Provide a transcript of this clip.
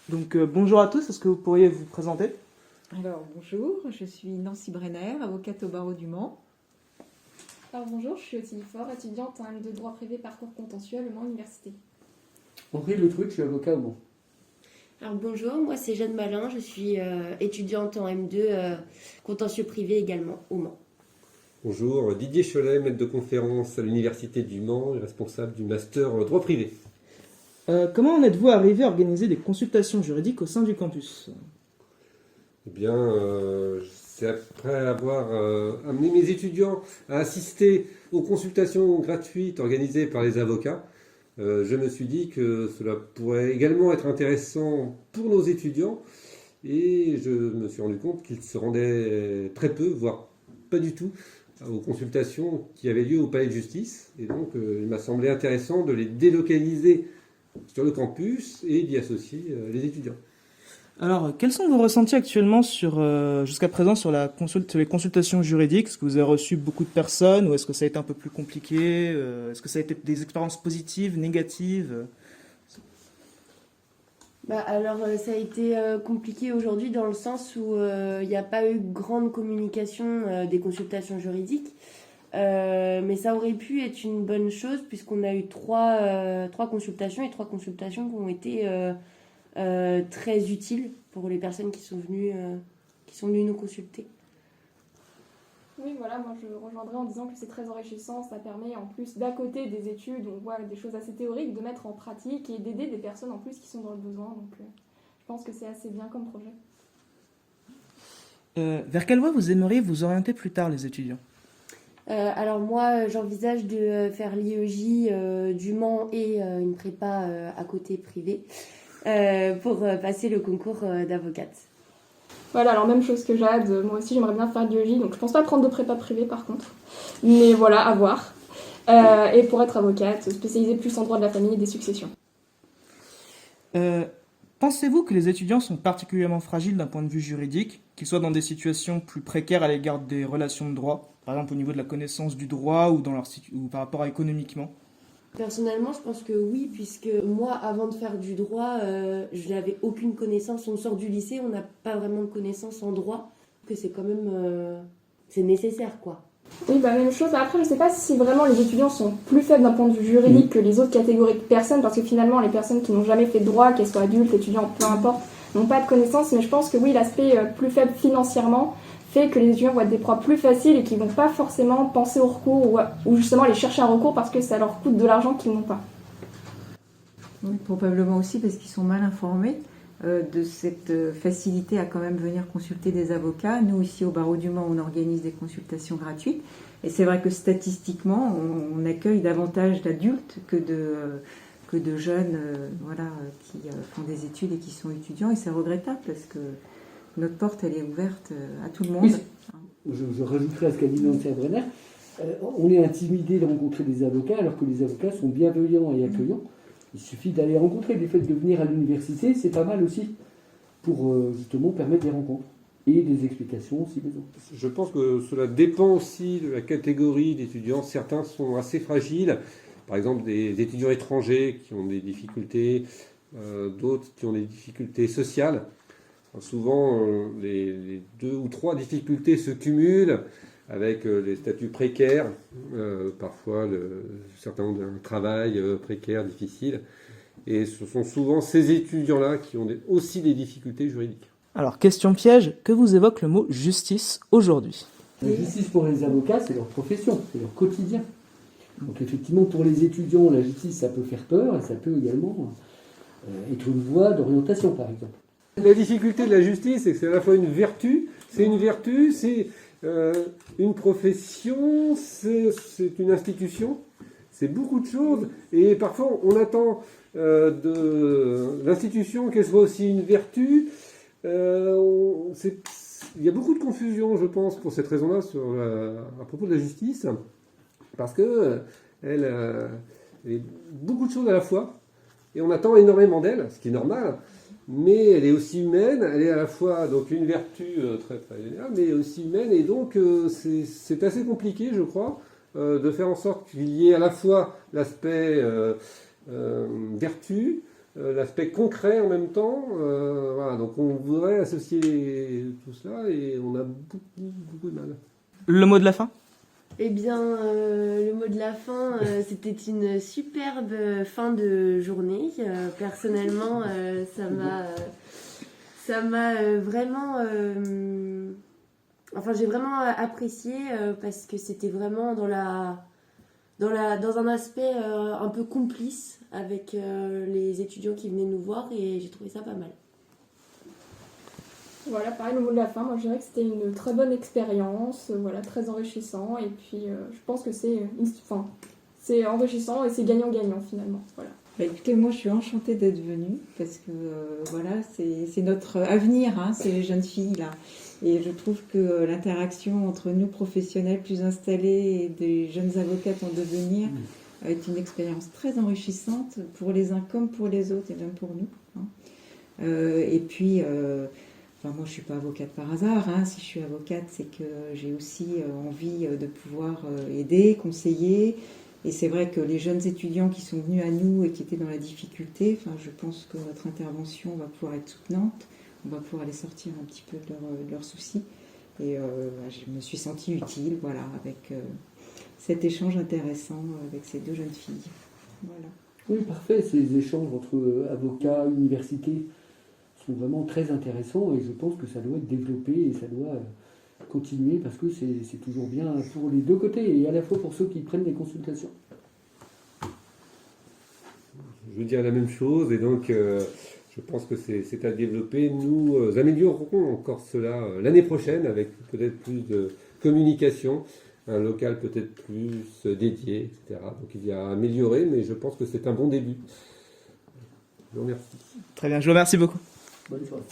Donc bonjour à tous, est-ce que vous pourriez vous présenter? Alors bonjour, je suis Nancy Brenner, avocate au barreau du Mans. Alors bonjour, je suis Ottilie Faure, étudiante en M2 droit privé parcours contentieux à Le Mans Université. Henri Le Truc, je suis avocat au Mans. Alors bonjour, moi c'est Jeanne Malin, je suis étudiante en M2 contentieux privé également au Mans. Bonjour, Didier Cholet, maître de conférence à l'Université du Mans et responsable du master droit privé. Comment en êtes-vous arrivé à organiser des consultations juridiques au sein du campus? Eh bien, c'est après avoir amené mes étudiants à assister aux consultations gratuites organisées par les avocats, je me suis dit que cela pourrait également être intéressant pour nos étudiants et je me suis rendu compte qu'ils se rendaient très peu, voire pas du tout, aux consultations qui avaient lieu au palais de justice. Et donc, il m'a semblé intéressant de les délocaliser sur le campus et d'y associer les étudiants. Alors, quels sont vos ressentis actuellement jusqu'à présent sur les consultations juridiques? Est-ce que vous avez reçu beaucoup de personnes ou est-ce que ça a été un peu plus compliqué? Est-ce que ça a été des expériences positives, négatives? Alors ça a été compliqué aujourd'hui dans le sens où il n'y a pas eu grande communication des consultations juridiques. Mais ça aurait pu être une bonne chose puisqu'on a eu trois consultations et trois consultations qui ont été très utiles pour les personnes qui sont venues nous consulter. Oui, voilà, moi je rejoindrais en disant que c'est très enrichissant, ça permet en plus d'à côté des études, on voit des choses assez théoriques, de mettre en pratique et d'aider des personnes en plus qui sont dans le besoin, donc je pense que c'est assez bien comme projet. Vers quelle voie vous aimeriez vous orienter plus tard, les étudiants? Alors moi j'envisage de faire l'IEJ du Mans et une prépa à côté privée pour passer le concours d'avocate. Voilà, alors même chose que Jade, moi aussi j'aimerais bien faire de l'IEJ, donc je pense pas prendre de prépa privée par contre, mais voilà, à voir. Et pour être avocate, spécialisée plus en droit de la famille et des successions. Pensez-vous que les étudiants sont particulièrement fragiles d'un point de vue juridique, qu'ils soient dans des situations plus précaires à l'égard des relations de droit, par exemple au niveau de la connaissance du droit ou par rapport à économiquement? Personnellement, je pense que oui, puisque moi, avant de faire du droit, je n'avais aucune connaissance. On sort du lycée, on n'a pas vraiment de connaissance en droit, que c'est quand même c'est nécessaire, quoi. Oui, même chose. Après, je sais pas si vraiment les étudiants sont plus faibles d'un point de vue juridique que les autres catégories de personnes, parce que finalement, les personnes qui n'ont jamais fait de droit, qu'elles soient adultes, étudiants, peu importe, n'ont pas de connaissances. Mais je pense que oui, l'aspect plus faible financièrement fait que les étudiants vont être des proies plus faciles et qu'ils vont pas forcément penser au recours ou justement aller chercher un recours parce que ça leur coûte de l'argent qu'ils n'ont pas. Oui, probablement aussi parce qu'ils sont mal informés de cette facilité à quand même venir consulter des avocats. Nous, ici au barreau du Mans, on organise des consultations gratuites. Et c'est vrai que statistiquement, on accueille davantage d'adultes que de jeunes qui font des études et qui sont étudiants. Et c'est regrettable parce que notre porte, elle est ouverte à tout le monde. Oui, je rajouterai à ce qu'a dit Nancy Brenner. On est intimidé de rencontrer des avocats alors que les avocats sont bienveillants et accueillants. Il suffit d'aller rencontrer. Le fait de venir à l'université, c'est pas mal aussi pour justement permettre des rencontres et des explications si besoin. Je pense que cela dépend aussi de la catégorie d'étudiants. Certains sont assez fragiles, par exemple des étudiants étrangers qui ont des difficultés, d'autres qui ont des difficultés sociales. Souvent, les deux ou trois difficultés se cumulent avec les statuts précaires. Parfois, certains ont un travail précaire, difficile. Et ce sont souvent ces étudiants-là qui ont aussi des difficultés juridiques. Alors, question piège, que vous évoque le mot justice aujourd'hui? La justice pour les avocats, c'est leur profession, c'est leur quotidien. Donc effectivement, pour les étudiants, la justice, ça peut faire peur et ça peut également être une voie d'orientation, par exemple. La difficulté de la justice, c'est que c'est à la fois une vertu, c'est une profession, c'est une institution, c'est beaucoup de choses. Et parfois, on attend de l'institution qu'elle soit aussi une vertu. Il y a beaucoup de confusion, je pense, pour cette raison-là, à propos de la justice, parce que elle est beaucoup de choses à la fois, et on attend énormément d'elle, ce qui est normal. Mais elle est aussi humaine, elle est à la fois donc une vertu très très générale, mais aussi humaine, et donc c'est assez compliqué, je crois, de faire en sorte qu'il y ait à la fois l'aspect vertu, l'aspect concret en même temps. Voilà, donc on voudrait associer tout cela et on a beaucoup de mal. Le mot de la fin? Eh bien, le mot de la fin, c'était une superbe fin de journée. Personnellement, ça m'a vraiment... Enfin, j'ai vraiment apprécié parce que c'était vraiment dans un aspect un peu complice avec les étudiants qui venaient nous voir et j'ai trouvé ça pas mal. Voilà, pareil, le mot de la fin, moi je dirais que c'était une très bonne expérience, voilà, très enrichissant, et puis je pense que c'est enrichissant et c'est gagnant-gagnant finalement, voilà. Bah, écoutez, moi je suis enchantée d'être venue parce que voilà, c'est notre avenir, hein, c'est les jeunes filles là. Et je trouve que l'interaction entre nous professionnels plus installés et des jeunes avocates en devenir est une expérience très enrichissante pour les uns comme pour les autres et même pour nous. Hein. Et puis, enfin, moi je suis pas avocate par hasard. Hein. Si je suis avocate, c'est que j'ai aussi envie de pouvoir aider, conseiller. Et c'est vrai que les jeunes étudiants qui sont venus à nous et qui étaient dans la difficulté, enfin, je pense que notre intervention va pouvoir être soutenante. On va pouvoir les sortir un petit peu de leurs soucis. Et je me suis sentie utile, voilà, avec cet échange intéressant avec ces deux jeunes filles. Voilà. Oui, parfait. Ces échanges entre avocats, universités sont vraiment très intéressants et je pense que ça doit être développé et ça doit continuer parce que c'est toujours bien pour les deux côtés et à la fois pour ceux qui prennent des consultations. Je veux dire la même chose et donc je pense que c'est à développer. Nous améliorerons encore cela l'année prochaine avec peut-être plus de communication, un local peut-être plus dédié, etc. Donc il y a à améliorer, mais je pense que c'est un bon début. Je vous remercie. Très bien, je vous remercie beaucoup. Bonne soirée.